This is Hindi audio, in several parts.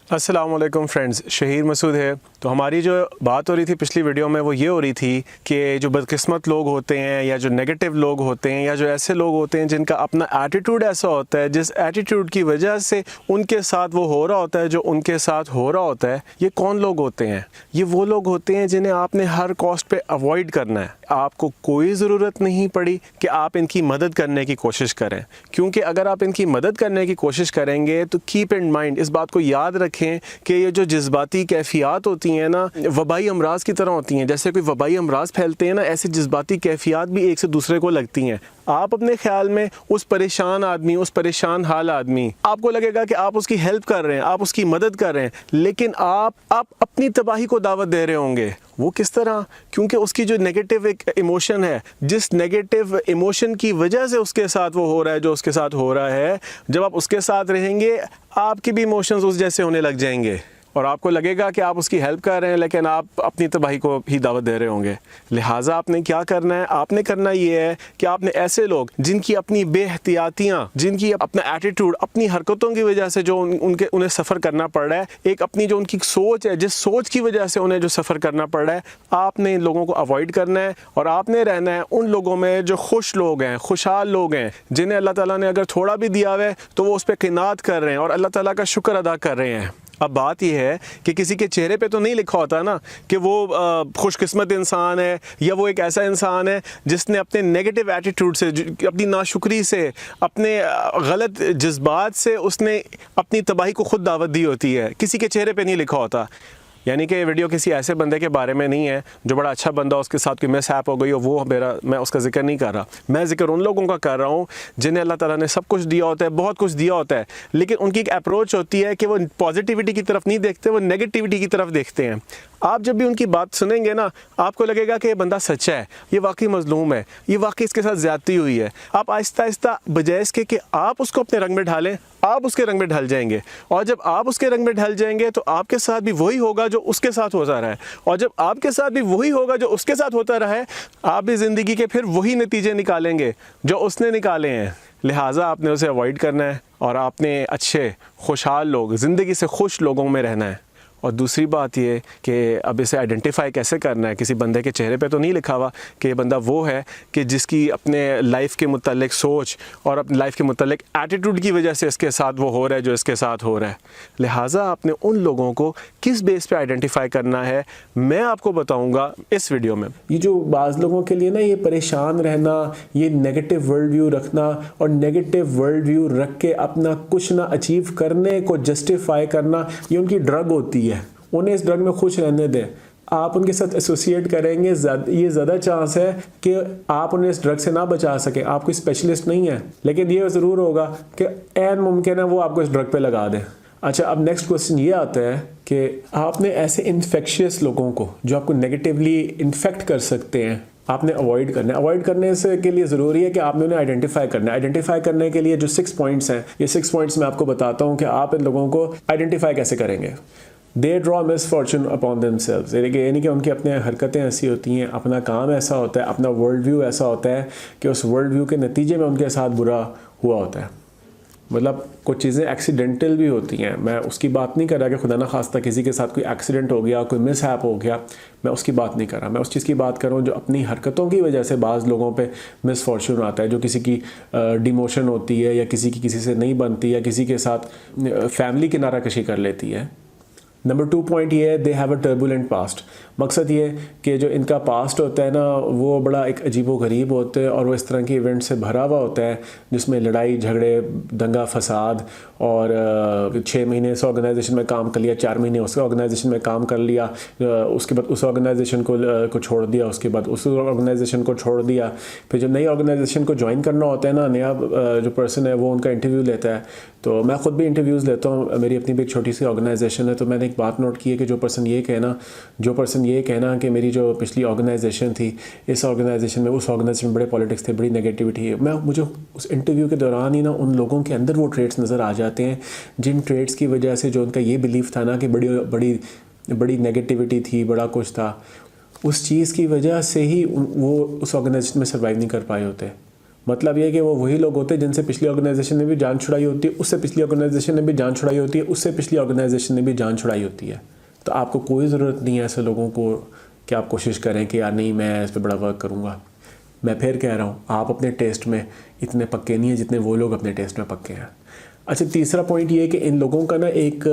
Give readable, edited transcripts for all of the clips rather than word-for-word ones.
अस्सलाम वालेकुम फ्रेंड्स, शहीर मसूद है। तो हमारी जो बात हो रही थी पिछली वीडियो में वो ये हो रही थी कि जो बदकिस्मत लोग होते हैं या जो नेगेटिव लोग होते हैं या जो ऐसे लोग होते हैं जिनका अपना एटीट्यूड ऐसा होता है, जिस एटीट्यूड की वजह से उनके साथ वो हो रहा होता है जो उनके साथ हो रहा होता है, ये कौन लोग होते हैं? ये वो लोग होते हैं जिन्हें आपने हर कॉस्ट पे अवॉइड करना है। आपको कोई ज़रूरत नहीं पड़ी कि आप इनकी मदद करने की कोशिश करें, क्योंकि अगर आप इनकी मदद करने की कोशिश करेंगे तो कीप इन माइंड, इस बात को याद रखें कि ये जो जज्बाती कैफियत होती हैं ना, वबाई अमराज की तरह होती हैं। जैसे कोई वबाई अमराज फैलते हैं ना, ऐसे जज्बाती कैफियत भी एक से दूसरे को लगती हैं। आप अपने ख्याल में उस परेशान आदमी, उस परेशान हाल आदमी, आपको लगेगा कि आप उसकी हेल्प कर रहे हैं, आप उसकी मदद कर रहे हैं, लेकिन आप अपनी तबाही को दावत दे रहे होंगे। वो किस तरह? क्योंकि उसकी जो नेगेटिव एक इमोशन है, जिस नेगेटिव इमोशन की वजह से उसके साथ वो हो रहा है जो उसके साथ हो रहा है, जब आप उसके साथ रहेंगे आपके भी इमोशंस उस जैसे होने लग जाएंगे और आपको लगेगा कि आप उसकी हेल्प कर रहे हैं, लेकिन आप अपनी तबाही को ही दावत दे रहे होंगे। लिहाजा आपने क्या करना है? आपने करना ये है कि आपने ऐसे लोग जिनकी अपनी बेहतियातियाँ, जिनकी अपना एटीट्यूड, अपनी हरकतों की वजह से जो उन्हें सफ़र करना पड़ रहा है, एक अपनी जो उनकी सोच है, जिस सोच की वजह से उन्हें जो सफ़र करना पड़ रहा है, आपने इन लोगों को अवॉइड करना है और आपने रहना है उन लोगों में जो खुश लोग हैं, खुशहाल लोग हैं, जिन्हें अल्लाह ताला ने अगर थोड़ा भी दिया हुआ है तो वो उस पर क़िनात कर रहे हैं और अल्लाह ताला का शुक्र अदा कर रहे हैं। अब बात यह है कि किसी के चेहरे पे तो नहीं लिखा होता ना कि वो खुशकिस्मत इंसान है या वो एक ऐसा इंसान है जिसने अपने नेगेटिव एटीट्यूड से, अपनी नाशुक्री से, अपने गलत जज्बात से उसने अपनी तबाही को खुद दावत दी होती है। किसी के चेहरे पे नहीं लिखा होता। यानी कि ये वीडियो किसी ऐसे बंदे के बारे में नहीं है जो बड़ा अच्छा बंदा, उसके साथ कोई मिसहैप हो गई हो, वो मैं उसका जिक्र नहीं कर रहा। मैं जिक्र उन लोगों का कर रहा हूँ जिन्हें अल्लाह ताला ने सब कुछ दिया होता है, बहुत कुछ दिया होता है, लेकिन उनकी एक अप्रोच होती है कि वो पॉजिटिविटी की तरफ नहीं देखते, वो नेगेटिविटी की तरफ देखते हैं। आप जब भी उनकी बात सुनेंगे ना, आपको लगेगा कि ये बंदा सच्चा है, ये वाकई मजलूम है, ये वाकई इसके साथ ज़्यादती हुई है। आप आहिस्ता आहिस्ता बजाय इसके कि आप उसको अपने रंग में ढालें, आप उसके रंग में ढल जाएंगे और जब आप उसके रंग में ढल जाएंगे तो आपके साथ भी वही होगा जो उसके साथ होता रहा है और जब आपके साथ भी वही होगा जो उसके साथ होता रहा है, आप भी ज़िंदगी के फिर वही नतीजे निकालेंगे जो उसने निकाले हैं। लिहाजा आपने उसे अवॉइड करना है और आपने अच्छे खुशहाल लोग, ज़िंदगी से खुश लोगों में रहना है। और दूसरी बात ये कि अब इसे आइडेंटिफाई कैसे करना है? किसी बंदे के चेहरे पे तो नहीं लिखा हुआ कि ये बंदा वो है कि जिसकी अपने लाइफ के मुतालिक सोच और अपनी लाइफ के मुतालिक एटीट्यूड की वजह से इसके साथ वो हो रहा है जो इसके साथ हो रहा है। लिहाजा आपने उन लोगों को किस बेस पे आइडेंटिफाई करना है, मैं आपको बताऊँगा इस वीडियो में। ये जो बाज़ लोगों के लिए ना, ये परेशान रहना, ये नेगेटिव वर्ल्ड व्यू रखना और नेगेटिव वर्ल्ड व्यू रख के अपना कुछ ना अचीव करने को जस्टिफाई करना, ये उनकी ड्रग होती है। उन्हें इस ड्रग में खुश रहने दें। आप उनके साथ एसोसिएट करेंगे, ये ज़्यादा चांस है कि आप उन्हें इस ड्रग से ना बचा सकें। आप कोई स्पेशलिस्ट नहीं है, लेकिन ये ज़रूर होगा कि ऐन मुमकिन है वो आपको इस ड्रग पे लगा दें। अच्छा, अब नेक्स्ट क्वेश्चन ये आता है कि आपने ऐसे इन्फेक्शियस लोगों को जो आपको नेगेटिवली इन्फेक्ट कर सकते हैं, आपने अवॉइड करना है। अवॉइड करने से के लिए ज़रूरी है कि आपने उन्हें आइडेंटिफाई करना है। आइडेंटिफाई करने के लिए जो 6 पॉइंट्स हैं, ये 6 पॉइंट्स मैं आपको बताता हूँ कि आप इन लोगों को आइडेंटिफाई कैसे करेंगे। They draw misfortune upon themselves, यानी कि उनकी अपनी हरकतें ऐसी होती हैं, अपना काम ऐसा होता है, अपना वर्ल्ड व्यू ऐसा होता है कि उस वर्ल्ड व्यू के नतीजे में उनके साथ बुरा हुआ होता है। मतलब कुछ चीज़ें एक्सीडेंटल भी होती हैं। मैं उसकी बात नहीं कर रहा कि खुदा ना खास्ता किसी के साथ कोई एक्सीडेंट हो गया, कोई मिसहैप हो गया, मैं उसकी बात नहीं कर रहा। मैं उस चीज़ की बात कर रहा हूँ जो अपनी हरकतों की वजह से बाज़ लोगों पे मिसफॉर्चून आता है, जो किसी की डिमोशन होती है या किसी की किसी से नहीं बनती या किसी के साथ फैमिली किनाराकशी कर लेती है। नंबर 2 पॉइंट ये है, they have a turbulent past. मकसद ये कि जो इनका पास्ट होता है ना, वो बड़ा एक अजीबो गरीब होते हैं और वो इस तरह के इवेंट से भरा हुआ होता है जिसमें लड़ाई झगड़े, दंगा फसाद और 6 महीने इस ऑर्गेनाइजेशन में काम कर लिया, 4 महीने उस ऑर्गेनाइजेशन में काम कर लिया, उसके बाद उस ऑर्गेनाइजेशन को छोड़ दिया, उसके बाद उस ऑर्गेनाइजेशन को छोड़ दिया, फिर जब नई ऑर्गेनाइजेशन को ज्वाइन करना होता है ना, नया जो पर्सन है वो उनका इंटरव्यू लेता है। तो मैं ख़ुद भी इंटरव्यूज़ लेता हूँ, मेरी अपनी भी एक छोटी सी ऑर्गेनाइजेशन है। तो मैंने एक बात नोट की है कि जो पर्सन ये कहना कि मेरी जो पिछली ऑर्गेनाइजेशन थी, इस ऑर्गेनाइजेशन में, उस ऑर्गेनाइजेशन में बड़े पॉलिटिक्स थे, बड़ी नेगेटिविटी है, मुझे उस इंटरव्यू के दौरान ही ना उन लोगों के अंदर वो ट्रेड्स नज़र आ जाते हैं जिन ट्रेड्स की वजह से जो उनका ये बिलीफ था ना कि बड़ी नेगेटिविटी थी, बड़ा कुछ था, उस चीज़ की वजह से ही वो उस ऑर्गेनाइजेशन में सर्वाइव नहीं कर पाए होते। मतलब ये कि वो वही लोग होते हैं जिनसे पिछली ऑर्गेनाइजेशन ने भी जान छुड़ाई होती है, उससे पिछली ऑर्गेनाइजेशन ने भी जान छुड़ाई होती है, उससे पिछली ऑर्गेनाइजेशन ने भी जान छुड़ाई होती है। तो आपको कोई ज़रूरत नहीं है ऐसे लोगों को कि आप कोशिश करें कि यार नहीं मैं इस पर बड़ा वर्क करूँगा। मैं फिर कह रहा हूँ, आप अपने टेस्ट में इतने पक्के नहीं हैं जितने वो लोग अपने टेस्ट में पक्के हैं। अच्छा, तीसरा पॉइंट ये है कि इन लोगों का ना एक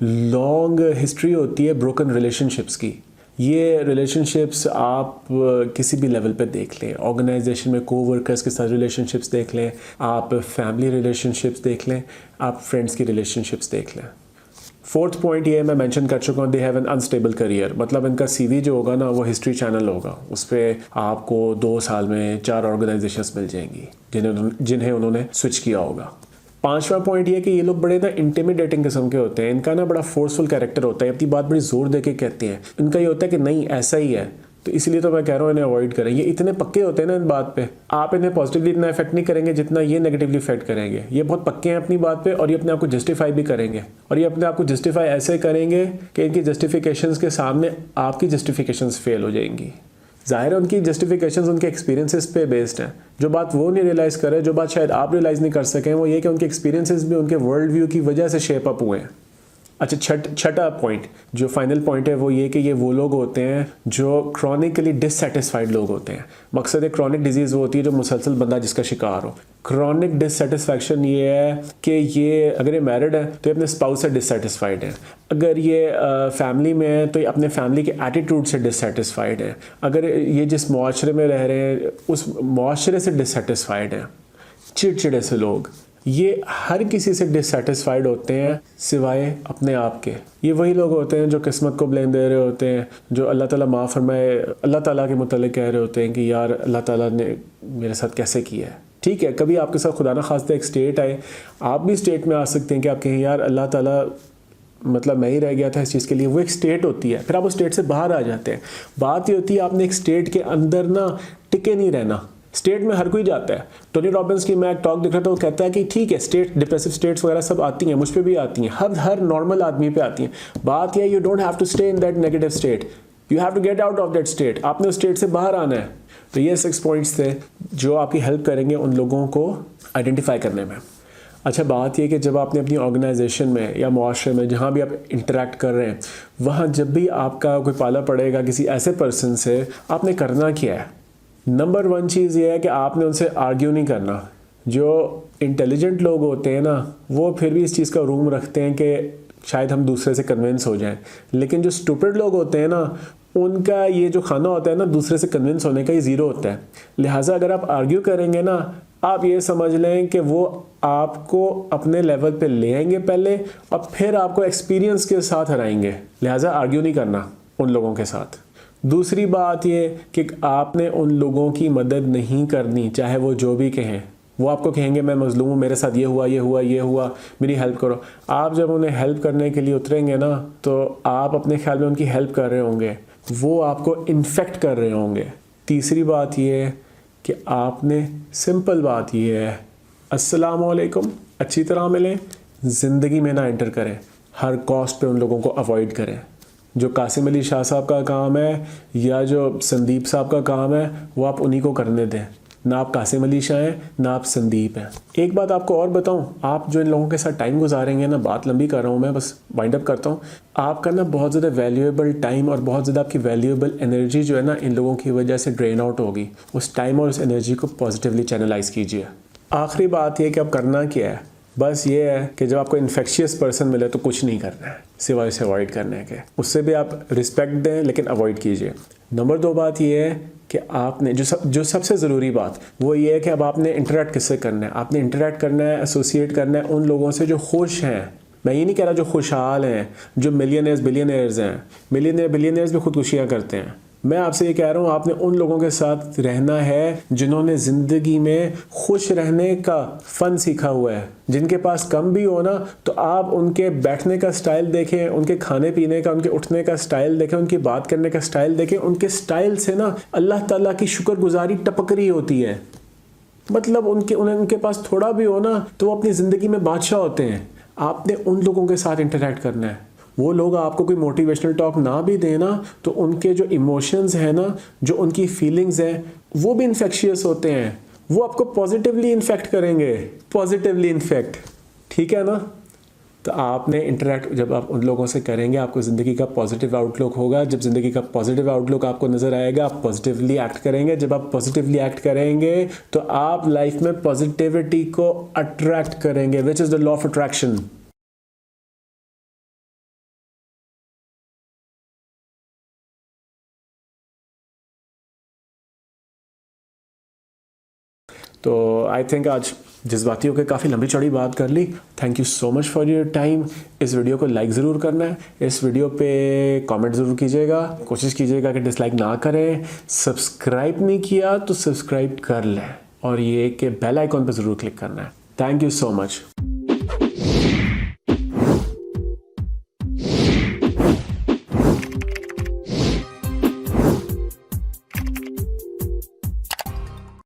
लॉन्ग हिस्ट्री होती है ब्रोकन रिलेशनशिप्स की। ये रिलेशनशिप्स आप किसी भी लेवल पे देख लें, ऑर्गेनाइजेशन में कोवर्कर्स के साथ रिलेशनशिप्स देख लें, आप फैमिली रिलेशनशिप्स देख लें, आप फ्रेंड्स की रिलेशनशिप्स देख लें। फोर्थ पॉइंट ये मैं मेंशन कर चुका हूँ, they have an unstable career. मतलब इनका सीवी जो होगा ना वो हिस्ट्री चैनल होगा, उस पर आपको 2 साल में 4 ऑर्गेनाइजेशंस मिल जाएंगी जिन्हें उन्होंने स्विच किया होगा। 5वां पॉइंट ये कि ये लोग बड़े ना इंटिमिडेटिंग किस्म के होते हैं। इनका ना बड़ा फोर्सफुल कैरेक्टर होता है, अपनी बात बड़ी जोर दे के कहते हैं। इनका ये होता है कि नहीं ऐसा ही है, तो इसलिए तो मैं कह रहा हूँ इन्हें अवॉइड करें। ये इतने पक्के होते हैं ना इन बात पे, आप इन्हें पॉजिटिवली इतना इफेक्ट नहीं करेंगे जितना ये नेगेटिवली इफेक्ट करेंगे। ये बहुत पक्के हैं अपनी बात पे और ये अपने आप को जस्टिफाई भी करेंगे, और ये अपने आप को जस्टिफाई ऐसे करेंगे कि इनकी जस्टिफिकेशंस के सामने आपकी जस्टिफिकेशंस फेल हो जाएंगी। ज़ाहिर है उनकी जस्टिफिकेशंस उनके एक्सपीरियंसेस पे बेस्ड हैं। जो बात वो नहीं रियलाइज़ करे, जो बात शायद आप रियलाइज़ नहीं कर सकें, वो ये कि उनके एक्सपीरियंसेस भी उनके वर्ल्ड व्यू की वजह से शेप अप हुए हैं। अच्छा, छठा पॉइंट जो फाइनल पॉइंट है वो ये कि ये वो लोग होते हैं जो क्रॉनिकली डिससेटिस्फाइड लोग होते हैं। मकसद एक क्रॉनिक डिजीज़ वो होती है जो मुसलसल बंदा जिसका शिकार हो। क्रॉनिक डिससेटिस्फैक्शन ये है कि ये अगर ये मैरिड है तो ये अपने स्पाउस से डिससेटिस्फाइड है, अगर ये फैमिली में है तो ये अपने फैमिली के एटीट्यूड से डिससेटिस्फाइड है, अगर ये जिस मुआशरे में रह रहे हैं उस मुआशरे से डिससेटिस्फाइड हैं। चिड़चिड़े से लोग, ये हर किसी से डिससेटिस्फाइड होते हैं सिवाय अपने आप के। ये वही लोग होते हैं जो किस्मत को ब्लेम दे रहे होते हैं, जो अल्लाह ताला माफ़ फरमाए अल्लाह ताला के मुतालिक कह रहे होते हैं कि यार अल्लाह ताला ने मेरे साथ कैसे किया है। ठीक है, कभी आपके साथ खुदा ना खास्ता एक स्टेट आए, आप भी स्टेट में आ सकते हैं कि आप कहें यार अल्लाह ताला मतलब मैं ही रह गया था इस चीज़ के लिए। वो एक स्टेट होती है, फिर आप उस स्टेट से बाहर आ जाते हैं। बात ये होती है आपने एक स्टेट के अंदर ना टिके नहीं रहना। स्टेट में हर कोई जाता है। टोनी रॉबिन्स की मैं एक टॉक देख रहा था, वो कहता है कि ठीक है स्टेट डिप्रेसिव स्टेट्स वगैरह सब आती हैं, मुझ पे भी आती हैं, हर नॉर्मल आदमी पे आती हैं। बात यह है you don't have to stay in that negative state, you have to get out of that state. आपने उस स्टेट से बाहर आना है। तो ये 6 पॉइंट्स थे जो आपकी हेल्प करेंगे उन लोगों को आइडेंटिफाई करने में। अच्छा, बात यह कि जब आपने अपनी ऑर्गेनाइजेशन में या मुआशरे में जहाँ भी आप इंटरेक्ट कर रहे हैं, वहाँ जब भी आपका कोई पाला पड़ेगा किसी ऐसे पर्सन से, आपने करना क्या है। नंबर 1 चीज़ ये है कि आपने उनसे आर्ग्यू नहीं करना। जो इंटेलिजेंट लोग होते हैं ना वो फिर भी इस चीज़ का रूम रखते हैं कि शायद हम दूसरे से कन्विंस हो जाएं, लेकिन जो स्टूपिड लोग होते हैं ना उनका ये जो खाना होता है ना दूसरे से कन्विंस होने का, ये ज़ीरो होता है। लिहाजा अगर आप आर्ग्यू करेंगे ना, आप ये समझ लें कि वो आपको अपने लेवल पे ले आएंगे पहले और फिर आपको एक्सपीरियंस के साथ हराएंगे। लिहाजा आर्ग्यू नहीं करना उन लोगों के साथ। दूसरी बात ये कि आपने उन लोगों की मदद नहीं करनी, चाहे वो जो भी कहें। वो आपको कहेंगे मैं मजलूम हूँ, मेरे साथ ये हुआ ये हुआ ये हुआ, मेरी हेल्प करो। आप जब उन्हें हेल्प करने के लिए उतरेंगे ना तो आप अपने ख्याल में उनकी हेल्प कर रहे होंगे, वो आपको इन्फेक्ट कर रहे होंगे। तीसरी बात ये है कि आपने सिंपल बात ये है अस्सलाम वालेकुम अच्छी तरह मिलें, ज़िंदगी में ना एंटर करें, हर कॉस्ट पे उन लोगों को अवॉइड करें। जो कासिम अली शाह साहब का काम है या जो संदीप साहब का काम है वो आप उन्हीं को करने दें। ना आप कासिम अली शाह हैं ना आप संदीप हैं। एक बात आपको और बताऊं, आप जो इन लोगों के साथ टाइम गुजारेंगे ना, बात लंबी कर रहा हूं मैं, बस वाइंड अप करता हूं, आपका ना बहुत ज़्यादा वैल्यूएबल टाइम और बहुत ज़्यादा आपकी वैल्यूएबल एनर्जी जो है ना इन लोगों की वजह से ड्रेन आउट होगी। उस टाइम और उस एनर्जी को पॉजिटिवली चैनलाइज कीजिए। आखिरी बात ये कि अब करना क्या है, बस ये है कि जब आपको इन्फेक्शियस पर्सन मिले तो कुछ नहीं करना है सिवाय उसे अवॉइड करने के। उससे भी आप रिस्पेक्ट दें लेकिन अवॉइड कीजिए। नंबर 2 बात ये है कि आपने जो सबसे ज़रूरी बात वो ये है कि अब आपने इंटरेक्ट किससे करना है। आपने इंटरेक्ट करना है, एसोसिएट करना है उन लोगों से जो खुश हैं। मैं ये नहीं कह रहा जो खुशहाल हैं, जो मिलियनर्स बिलियनर्स हैं। बिलियनर्स भी खुदकुशियाँ करते हैं। मैं आपसे ये कह रहा हूँ आपने उन लोगों के साथ रहना है जिन्होंने ज़िंदगी में खुश रहने का फ़न सीखा हुआ है। जिनके पास कम भी हो ना तो आप उनके बैठने का स्टाइल देखें, उनके खाने पीने का, उनके उठने का स्टाइल देखें, उनकी बात करने का स्टाइल देखें। उनके स्टाइल से ना अल्लाह ताला की शुक्रगुजारी टपक रही होती है। मतलब उनके पास थोड़ा भी हो ना तो वो अपनी ज़िंदगी में बादशाह होते हैं। आपने उन लोगों के साथ इंटरेक्ट करना है। वो लोग आपको कोई मोटिवेशनल टॉक ना भी देना तो उनके जो इमोशंस हैं ना, जो उनकी फीलिंग्स हैं वो भी इन्फेक्शियस होते हैं। वो आपको पॉजिटिवली इन्फेक्ट करेंगे, पॉजिटिवली इन्फेक्ट, ठीक है ना। तो आपने इंटरेक्ट जब आप उन लोगों से करेंगे, आपको ज़िंदगी का पॉजिटिव आउटलुक होगा। जब ज़िंदगी का पॉजिटिव आउटलुक आपको नज़र आएगा, आप पॉजिटिवली एक्ट करेंगे। जब आप पॉजिटिवली एक्ट करेंगे तो आप लाइफ में पॉजिटिविटी को अट्रैक्ट करेंगे, which is the law of attraction. तो आई थिंक आज जज्बातियों के काफ़ी लंबी चौड़ी बात कर ली। Thank you so much for your time. इस वीडियो को लाइक ज़रूर करना है, इस वीडियो पे कमेंट ज़रूर कीजिएगा, कोशिश कीजिएगा कि डिसलाइक ना करें। सब्सक्राइब नहीं किया तो सब्सक्राइब कर लें और ये कि बेल आइकॉन पे ज़रूर क्लिक करना है। Thank you so much.